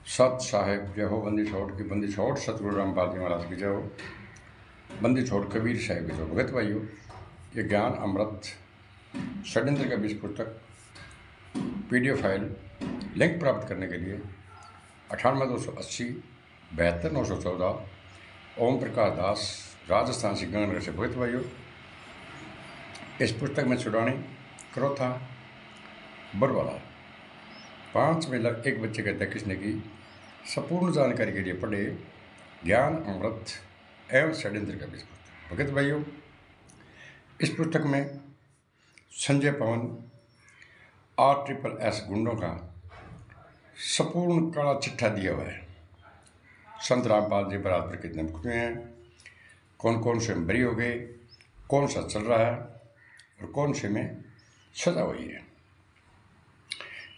सत साहेब जय हो। बंदी छोड़ की बंदी छोड़ सतगुरु रामपाल जी महाराज की जय हो। बंदी छोड़ कबीर साहेब की जय हो। भगत भाइयों, ये ज्ञान अमृत षड्यंत्र का बीज पुस्तक PDF फाइल लिंक प्राप्त करने के लिए 98 280 72 914 ओम प्रकाश दास राजस्थान से गंगानगर से। भगत भाइयों, इस पुस्तक में छुड़ानी क्रोथा बरवाला 5 में एक बच्चे कहते हैं किसने की संपूर्ण जानकारी के लिए पढ़े ज्ञान अमृत एवं षड्यंत्र का बीज पुस्तक। भगत भाइयों, इस पुस्तक में संजय पवन RSSS गुंडों का संपूर्ण काला चिट्ठा दिया हुआ है। संत रामपाल जी बरात पर कितने मुकदमे हैं, कौन कौन से बरी हो गए, कौन सा चल रहा है और कौन से में सजा हुई है,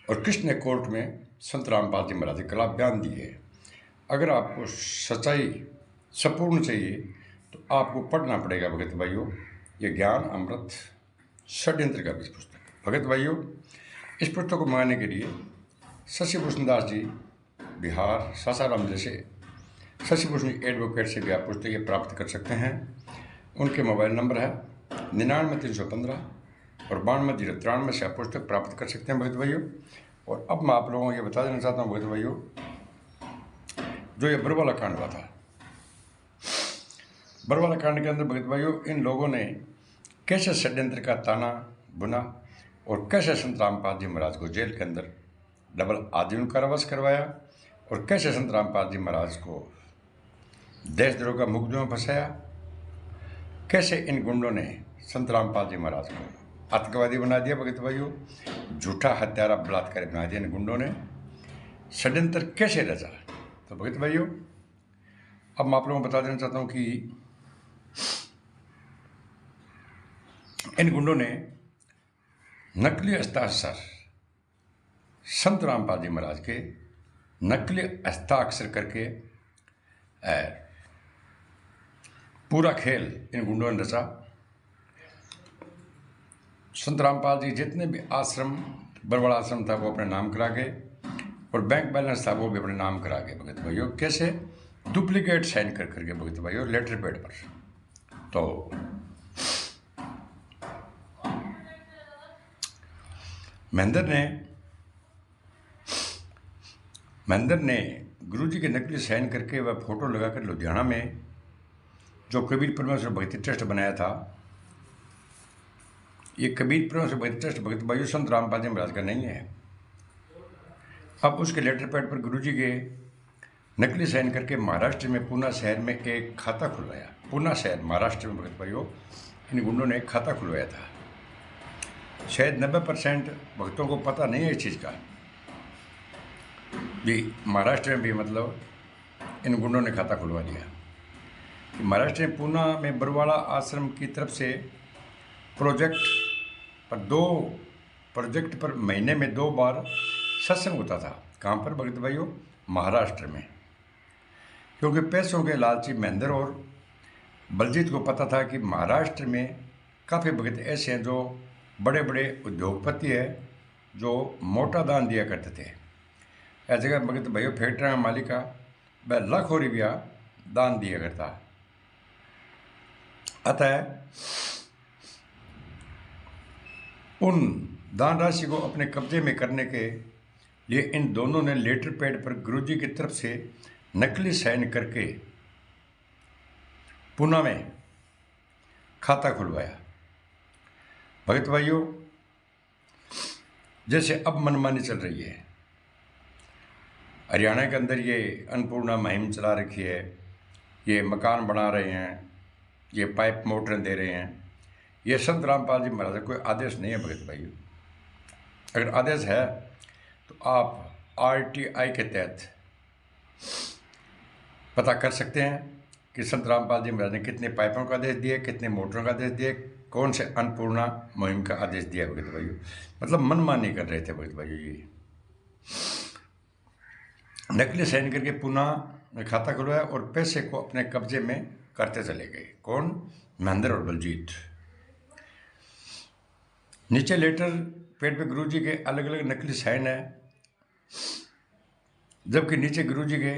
और किसने कोर्ट में संत रामपाल जी महाराज के खिलाफ बयान दिए है। अगर आपको सच्चाई संपूर्ण चाहिए तो आपको पढ़ना पड़ेगा भगत भाइयों, ये ज्ञान अमृत षड्यंत्र का बीज पुस्तक। भगत भाइयों, इस पुस्तक को मंगाने के लिए शशि भूषण दास जी बिहार सासाराम जिले से शशि भूषण एडवोकेट से भी आप पुस्तकें प्राप्त कर सकते हैं। उनके मोबाइल नंबर है 99 315 और 92 093 से आप पुस्तक प्राप्त कर सकते हैं भगत भाइयों। और अब मैं आप लोगों को ये बता देना चाहता हूँ भगत भाइयों, जो ये बरवाला कांड हुआ था, बरवाला कांड के अंदर भगत भाइयों इन लोगों ने कैसे षड्यंत्र का ताना बुना और कैसे संत रामपाल जी महाराज को जेल के अंदर डबल आजीवन कारावास करवाया और कैसे संत रामपाल जी महाराज को देशद्रोह का मुकदमे में फंसाया, कैसे इन गुंडों ने संत रामपाल जी महाराज को आतंकवादी बना दिया भगत भाइयों, झूठा हत्यारा बलात्कारी बना दिया इन गुंडों ने, षड्यंत्र कैसे रचा। तो भगत भाइयों, अब मैं आप लोगों को बता देना चाहता हूँ कि इन गुंडों ने नकली हस्ताक्षर संत रामपाल जी महाराज के नकली हस्ताक्षर करके पूरा खेल इन गुंडों ने रचा। संत रामपाल जी जितने भी आश्रम बरवाड़ा आश्रम था वो अपने नाम करा गए और बैंक बैलेंस था वो भी अपने नाम करा गए भगत भाइयों। कैसे? डुप्लीकेट साइन कर करके भगत भाइयों लेटर पैड पर। तो महेंद्र ने गुरुजी के नकली साइन करके वह फोटो लगाकर लुधियाना में जो कबीर परमेश्वर भक्ति ट्रस्ट बनाया था, ये कबीर परमेश्वर भक्ति ट्रस्ट भगत भाइयों संत रामपाल जी महाराज का नहीं है। अब उसके लेटर पैड पर गुरुजी के नकली साइन करके महाराष्ट्र में पूना शहर में एक खाता खुलवाया। पूना शहर महाराष्ट्र में भगत भाइयों इन गुंडों ने एक खाता खुलवाया था। शायद 90% भक्तों को पता नहीं है इस चीज़ का भी महाराष्ट्र में भी मतलब इन गुंडों ने खाता खुलवा दिया। कि महाराष्ट्र में पूना में बरवाड़ा आश्रम की तरफ से प्रोजेक्ट पर महीने में 2 बार सत्संग होता था। कहाँ पर भगत भाइयों? महाराष्ट्र में। क्योंकि पैसों के लालची महेंद्र और बलजीत को पता था कि महाराष्ट्र में काफ़ी भगत ऐसे हैं जो बड़े बड़े उद्योगपति है जो मोटा दान दिया करते थे। ऐसे जगह भगत भाइयों फैक्ट्री में मालिक का वह लाखों रुपया दान दिया करता। अतः उन दान राशि को अपने कब्जे में करने के लिए इन दोनों ने लेटर पैड पर गुरुजी की तरफ से नकली साइन करके पूना में खाता खुलवाया। भगत भाइयों, जैसे अब मनमानी चल रही है, हरियाणा के अंदर ये अन्नपूर्णा मुहिम चला रखी है, ये मकान बना रहे हैं, ये पाइप मोटरें दे रहे हैं, ये संत रामपाल जी महाराज का कोई आदेश नहीं है भगत भाइयों। अगर आदेश है तो आप RTI के तहत पता कर सकते हैं कि संत रामपाल जी महाराज ने कितने पाइपों का आदेश दिए, कितने मोटरों का आदेश दिए, कौन से अन्नपूर्णा मुहिम का आदेश दिया भगत भाइयों। मतलब मनमानी कर रहे थे भगत भाइयों। ये नकली साइन करके पूना में खाता खुलवाया और पैसे को अपने कब्जे में करते चले गए। कौन? महेंद्र और बलजीत। नीचे लेटर पेड पे गुरुजी के अलग अलग नकली साइन है जबकि नीचे गुरु जी के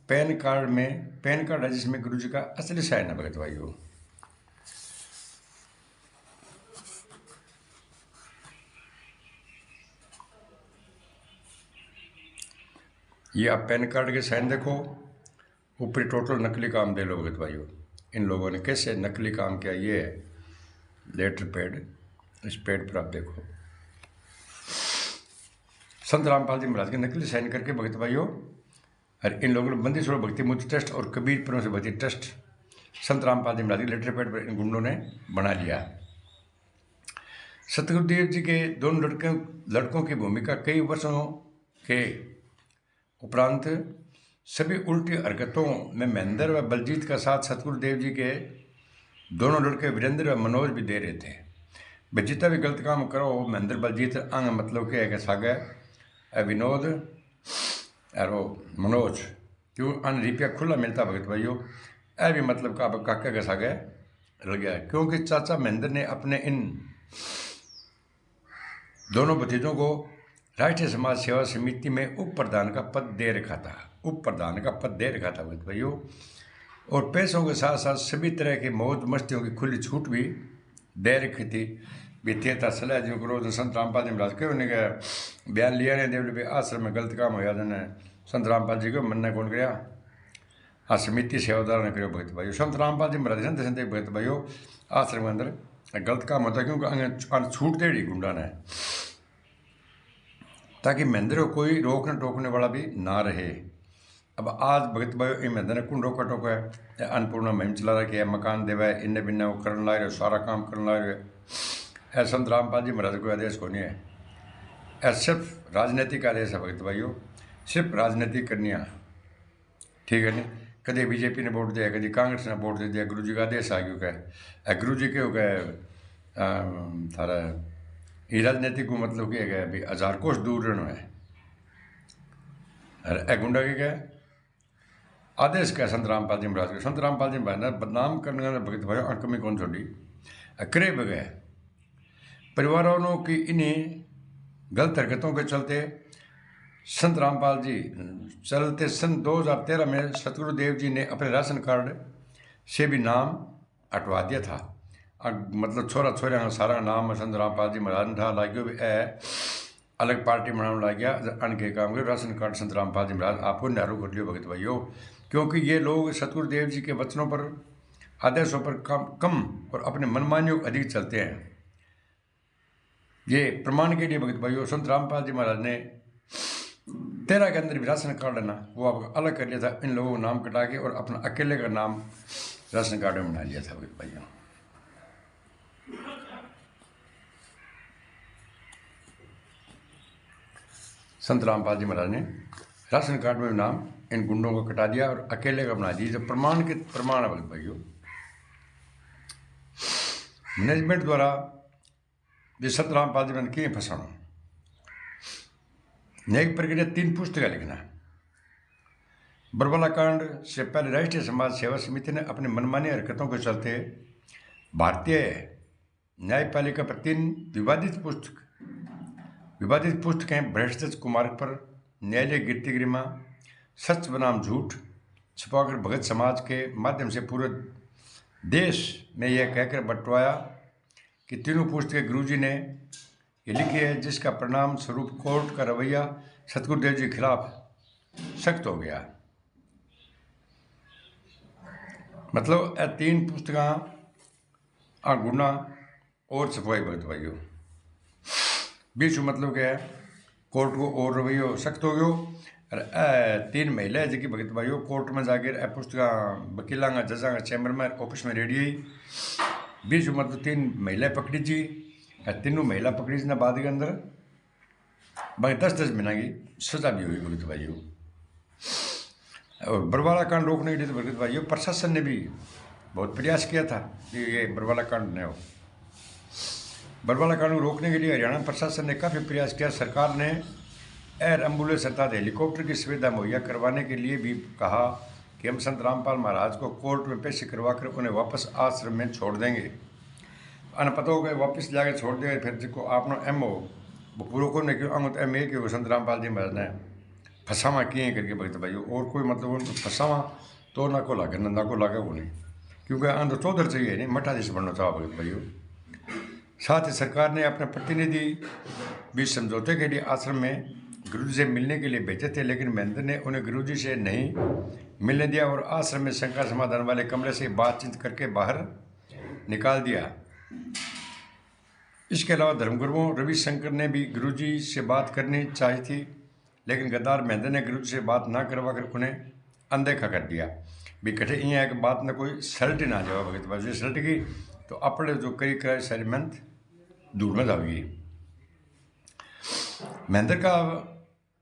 पैन कार्ड है जिसमें गुरु जी का असली साइन है भगत भाइयों। ये आप पैन कार्ड के साइन देखो, ऊपरी टोटल नकली काम दे लो भगत भाइयों। इन लोगों ने कैसे नकली काम किया, ये है लेटर पैड। इस पैड पर आप देखो संत रामपाल जी महाराज के नकली साइन करके भगत भाइयों। और इन लोगों ने बंदी छोड़ो भक्ति मुक्ति ट्रस्ट और कबीर परम से भक्ति ट्रस्ट संत रामपाल जी महाराज के लेटर पैड पर इन गुंडों ने बना लिया। सतगुरुदेव जी के दोनों लड़कों की भूमिका कई वर्षों के उपरांत सभी उल्टी हरकतों में महेंद्र व बलजीत का साथ सतगुरुदेव जी के दोनों लड़के वीरेंद्र व मनोज भी दे रहे थे। भाई जितना भी गलत काम करो महेंद्र बलजीत अंग मतलब क्या है कि सागे विनोद और वो मनोज क्यों अन रिपिया खुला मिलता भगत भाइयों। ऐ भी मतलब का काका का सागे लग गया, क्योंकि चाचा महेंद्र ने अपने इन दोनों भतीजों को राष्ट्रीय समाज सेवा समिति में उप प्रधान का पद दे रखा था भगत भाइयों। और पैसों के साथ साथ सभी तरह की मौज मस्तियों की खुली छूट भी दे रखी थी। बीते था सलाह जी को संत रामपाल जी महाराज क्यों नहीं बयान लिया ने देवली भी आश्रम में गलत काम होया ने संत रामपाल जी को मन ने कौन कराया, हाँ समिति सेवादार ने करो भगत भाइयों। संत रामपाल जी महाराज संत संत भगत भाइयों आश्रम के अंदर गलत काम होता क्योंकि छूट दे दी गुंडा ने, ताकि महेंद्र को कोई रोकने टोकने वाला भी ना रहे। अब आज भगत भाई महेंद्र ने कौन रोका टोका है, अन्नपूर्णा मुहिम चला रखी है, मकान देवा है, इन्ने बिन्ने वो करने ला रहे, सारा काम करने ला रहे। ऐसा संत रामपाल जी महाराज कोई आदेश को नहीं है, ऐसा सिर्फ राजनीतिक आदेश है भगत भाइयों, सिर्फ राजनीति करनी है, ठीक है नहीं। कभी बीजेपी ने वोट दिया, कभी कांग्रेस ने वोट दे दिया, गुरु जी का आदेश आ गया क्या गुरु जी के हो गए थारा ये राजनीति को मतलब क्या है भाई 1000 कोस दूर रहना है। अरे गुंडा के क्या आदेश क्या संत रामपाल जी महाराज के, संत रामपाल जी महाराज ने बदनाम करने का भगत भाई कमी कौन छोड़ी करे बगैर परिवारों की इन्हीं गलत हरकतों के चलते संत रामपाल जी चलते सन 2013 में सतगुरुदेव जी ने अपने राशन कार्ड से भी नाम हटवा दिया था। मतलब छोरा छोरा का सारा नाम संत रामपाल जी महाराज था लाग्यो भी अलग पार्टी बनाने लग गया अन के काम के राशन कार्ड संत रामपाल जी महाराज आपको नारू कर लियो भगत भाइयों। क्योंकि ये लोग सतगुरुदेव जी के वचनों पर आदेशों पर कम और अपने मनमानियों अधिक चलते हैं। ये प्रमाण के लिए भगत भाइयों संत रामपाल जी महाराज ने 13 के अंदर भी राशन कार्ड है ना वो आप अलग कर लिया था, इन लोगों का नाम कटा के और अपना अकेले का नाम राशन कार्ड में बना लिया था भगत भाइयों। संत रामपाल जी महाराज ने राशन कार्ड में नाम इन गुंडों को कटा दिया और अकेले का बना दिया। जब प्रमाण के प्रमाण है भगत भाइयों, मैनेजमेंट द्वारा जो संत रामपाल जी मैंने किए फंसाना न्यायिक प्रक्रिया 3 पुस्तकें लिखना। बरबला कांड से पहले राष्ट्रीय समाज सेवा समिति ने अपनी मनमानी हरकतों के चलते भारतीय न्यायपालिका पर 3 विवादित पुस्तकें भ्रष्टाचार कुमार्ग पर न्यायालय गिरती गरिमा सच बनाम झूठ छुपाकर भगत समाज के माध्यम से पूरे देश में यह कहकर बंटवाया कि तीनों पुस्तकें गुरुजी ने ये लिखी है, जिसका परिणाम स्वरूप कोर्ट का रवैया सतगुरुदेव जी के खिलाफ सख्त हो गया। मतलब 3 पुस्तक गुना और छपवाई भगत भाइयों बीच मतलब क्या है कोर्ट को और रवैयो सख्त हो गयो। और 3 महिला जी भगत भाइयों कोर्ट में जाकर पुस्तक वकीलों का जजा का चैम्बर में ऑफिस में रेडी हुई। बीच मतलब 3 महिलाएं पकड़ी जी, तीनों महिला पकड़ी ने बाद के अंदर बाकी 10-10 महीना की सजा भी हुई भगत भाइयों। और बरवाला कांड रोकने के लिए तो भगत भाइयों प्रशासन ने भी बहुत प्रयास किया था कि ये बरवाला कांड न हो। बरवाला कांड को रोकने के लिए हरियाणा प्रशासन ने काफ़ी प्रयास किया। सरकार ने एयर एम्बुलेंस अर्थात हेलीकॉप्टर की सुविधा मुहैया करवाने के लिए भी कहा कि हम संत रामपाल महाराज को कोर्ट में पेश करवाकर उन्हें वापस आश्रम में छोड़ देंगे। अनपता हो गए वापस जाकर छोड़ देंगे। फिर जिसको आपने एम हो वो पूरा को नहीं क्यों अंग एम ए कि संत रामपाल जी महाराज ने फसावा किए करके भगत भाइयों, और कोई मतलब उनको फसावा तो ना को लागे ना को लागे वो नहीं, क्योंकि अंदर चौधर चाहिए नहीं मठाधीश बनना चाहो भगत भाइयों। साथ ही सरकार ने अपने प्रतिनिधि भी समझौते के लिए आश्रम में गुरुजी से मिलने के लिए भेजे थे, लेकिन महेंद्र ने उन्हें गुरुजी से नहीं मिलने दिया और आश्रम में शंका समाधान वाले कमरे से बातचीत करके बाहर निकाल दिया। इसके अलावा धर्मगुरुओं रविशंकर ने भी गुरुजी से बात करनी चाहिए थी, लेकिन गद्दार महेंद्र ने गुरुजी से बात ना करवा कर उन्हें अनदेखा कर दिया। भी कठे इं एक बात न कोई सल्ट ना जाओ भगत बाजी सल्ट गई तो अपने जो कई कराए सारी मेहनत दूर में जाएगी। महेंद्र का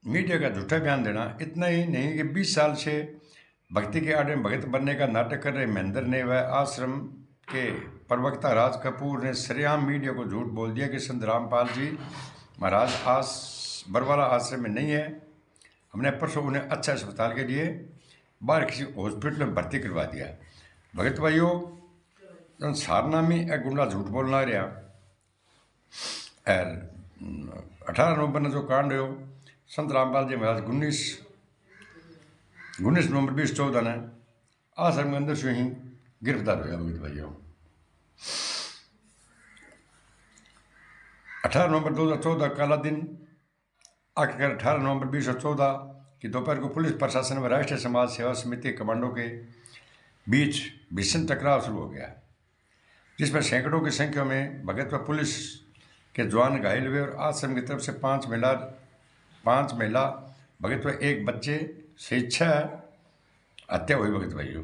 मीडिया का झूठा बयान देना इतना ही नहीं कि 20 साल से भक्ति के आड़े में भगत बनने का नाटक कर रहे महेंद्र ने वह आश्रम के प्रवक्ता राज कपूर ने सरेआम मीडिया को झूठ बोल दिया कि संत रामपाल जी महाराज बरवाला आश्रम में नहीं है। हमने परसों उन्हें अच्छा अस्पताल के लिए बाहर किसी हॉस्पिटल में भर्ती करवा दिया। भगत भाइयों सारना में एक गुंडा झूठ बोलना रहा। 18 नवंबर ने जो कांड हो संत रामपाल जी महाराज 19 नवंबर 2014 ने आश्रम के अंदर से ही गिरफ्तार हुआ। भगत भाइयों 18 नवंबर 2014 काला दिन आखिरकार 18 नवंबर 2014 की दोपहर को पुलिस प्रशासन व राष्ट्रीय समाज सेवा समिति कमांडो के बीच भीषण टकराव शुरू हो गया, जिसमें सैकड़ों की संख्या में भगत व पुलिस के जवान घायल हुए और आश्रम की तरफ से 5 महिला भगत व एक बच्चे से 6 हत्या हुई। भगत भाइयों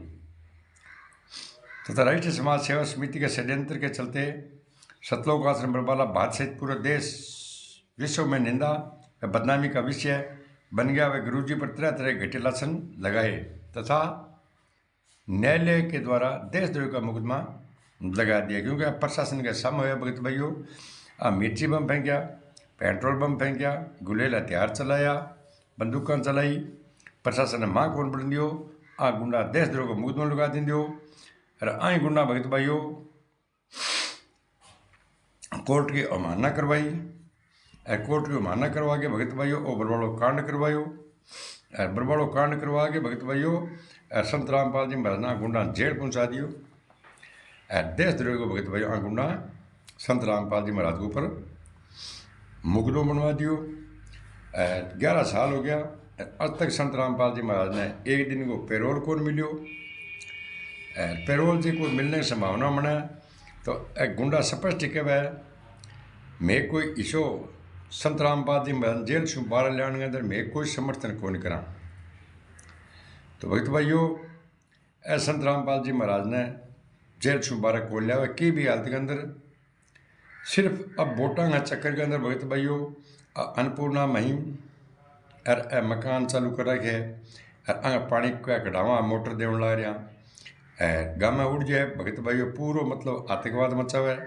तथा राष्ट्रीय समाज सेवा समिति के षड्यंत्र के चलते सतलोक आश्रम बरवाला भारत सहित पूरे देश विश्व में निंदा व बदनामी का विषय बन गया। वे गुरुजी पर तरह तरह घटे लाछन लगाए तथा न्यायालय के द्वारा देशद्रोह का मुकदमा लगा दिया, क्योंकि अब प्रशासन के सामने हुआ। भगत भाइयों मिर्ची बम फेंका, पेट्रोल बम फेंका, गुलेल हथियार चलाया, बंदूकें चलाई, प्रशासन ने माँ कौन बढ़ दियो, आ गुंडा देशद्रोह को मुकदमा लगा दियो। और आई गुंडा भगत भाइयों कोर्ट की अवमानना करवाई, कोर्ट की अवमानना करवा के भगत भाइयों और बरवाड़ो कांड करवायो। बरवाड़ो कांड करवा के भगत भाइयों संत रामपाल जी महाराज गुंडा जेल पहुंचा दियो। देशद्रोह को भगत भाइयों गुंडा संत रामपाल जी महाराज के ऊपर मुकदमा बनवा दियो। 11 साल हो गया, अब तक संत रामपाल जी महाराज ने एक दिन को पैरोल कौन मिलियो। पैरोल जी को मिलने की संभावना बना तो एक गुंडा स्पष्ट कहवा मैं कोई इशो संत रामपाल जी महाराज जेल से बाहर लियाने के अंदर मैं कोई समर्थन को नहीं करा। तो भगत भाइयों संत रामपाल जी महाराज ने जेल से बाहर को लिया की भी हालत के अंदर सिर्फ अब वोटा का चक्कर के अंदर भगत भाइयों अन्नपूर्णा महीम और मकान चालू कर रखे और पानी का कढ़ावा मोटर देने लग रहा गाँव में उड़ जाए। भगत भाइयों पूरा मतलब आतंकवाद मचा हुआ है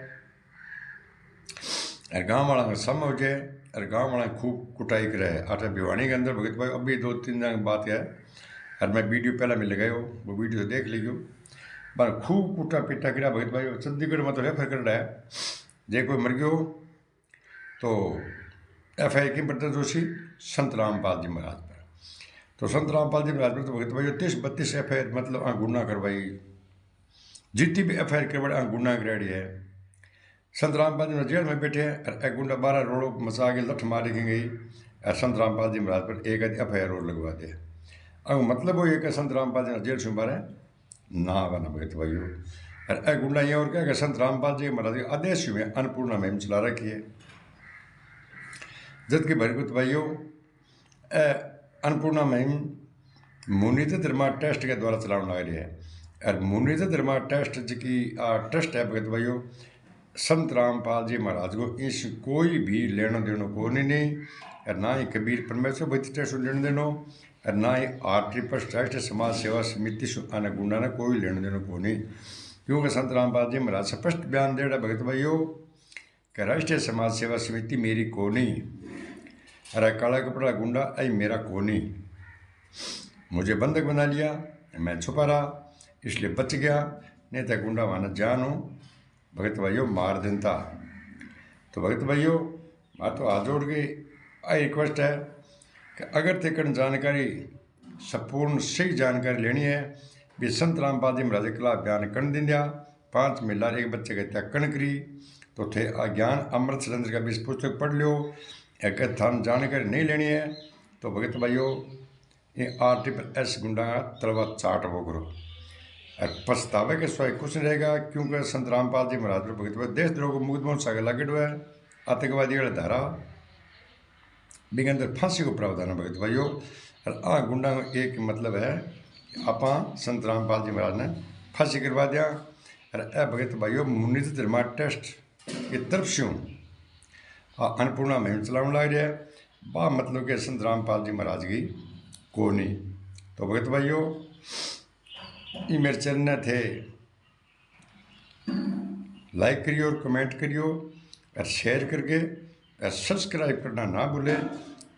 और गाँव वाला सम हो जाए और गाँव वाला खूब कुटाई करे। आटे भिवानी के अंदर भगत भाई अभी 2-3 दिन की बात है और मैं वीडियो पहले में लगायो, वो वीडियो तो देख लीजिए। पर खूब कुटा पीटा गिरा भगत भाई। चंडीगढ़ में तो रेफर कर रहा है जे कोई मर गयो तो FIR की बरतर दोषी संत रामपाल जी महाराज पर। तो संत रामपाल जी महाराज पर तो भगत भाई 30-32 FIR मतलब गुना करवाई, जितनी भी FIR करवाई गुना कराड़ी है। संत रामपाल जी महाराज जेल में बैठे हैं और एक गुंडा 12 रोड़ों मचा के लठ मार की गई और संत रामपाल जी महाराज पर एक FIR और लगवा दे। अब मतलब वो ये कि संत रामपाल जी जेल से बाहर ना बना भगत भाइयों। और एक गुंडा ये और क्या कि संत रामपाल जी महाराज के आदेश में अन्नपूर्णा मुहिम चला रखी है, जबकि भगत भाइयों अन्नपूर्णा मुहिम मुनीत धर्मा ट्रस्ट के द्वारा चलाने लग रही है। और मुनीत धर्मा ट्रस्ट जी ट्रस्ट है भगत भाइयों संत रामपाल जी महाराज को इस कोई भी लेना देना को नहीं और ना ही कबीर परमेश्वर भक्ति ट्रस्ट लेना देना और ना ही RTP राष्ट्रीय समाज सेवा समिति आने गुंडा ने कोई लेना देना को नहीं, क्योंकि संत रामपाल जी महाराज स्पष्ट बयान दे रहा भगत भाइयों कि राष्ट्रीय समाज सेवा समिति मेरी को नहीं, अरे काला कपड़ा गुंडा आई मेरा को नहीं। मुझे बंधक बना लिया, मैं छुपा रहा इसलिए बच गया, नहीं तो गुंडा माना जान हो भगत भाइयों मार देता। तो भगत भाइयों मैं तो हाथ जोड़ के आई रिक्वेस्ट है कि अगर तेकन जानकारी संपूर्ण सही जानकारी लेनी है भी संत रामपाल जी महाराज के खिलाफ बयान कण दिंदा 5 महिला एक बच्चे के त्याग कण करी तो थे अज्ञान अमृत सिलेंडर का बीस पुस्तक पढ़ लो। एक थान जानकारी नहीं लेनी है तो भगत भाइयों ये RTPS गुंडा तलवा चाट वो करो और पछतावे के स्वयं कुछ नहीं रहेगा, क्योंकि संत रामपाल जी महाराज भगत भाई देशद्रोह को मुकदमा सागर लागेड हुआ है, आतंकवादी वाला धारा बिके अंदर फांसी को प्रावधान है भगत भाइयों। और आ गुंडा को एक मतलब है आप संत रामपाल जी महाराज ने फांसी करवा दिया। और ए भगत भाइयों मुनीत धर्मा टेस्ट की तरफ से अन्नपूर्णा मुहिम चलाने लग रहा है, बा मतलब के संत रामपाल जी महाराज की को नहीं। तो भगत भाइयों ये मेरे चैनल थे लाइक करियो और कमेंट करियो और शेयर करके और सब्सक्राइब करना ना भूलें,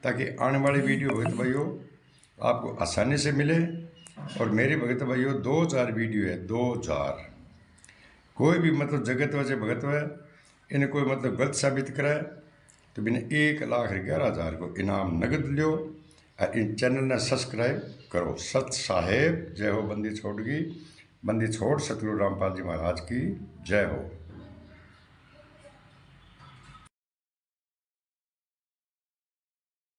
ताकि आने वाली वीडियो भगत भाइयों आपको आसानी से मिले। और मेरे भगत भाइयों 2000 वीडियो है, 2000। कोई भी मतलब जगत वजह भगत है इन्हें कोई मतलब गलत साबित कराए तो बिना 1,11,000 को इनाम नगद लियो और इन चैनल ने सब्सक्राइब करो। सत साहेब जय हो, बंदी छोड़ सतगुरु रामपाल जी महाराज की जय हो।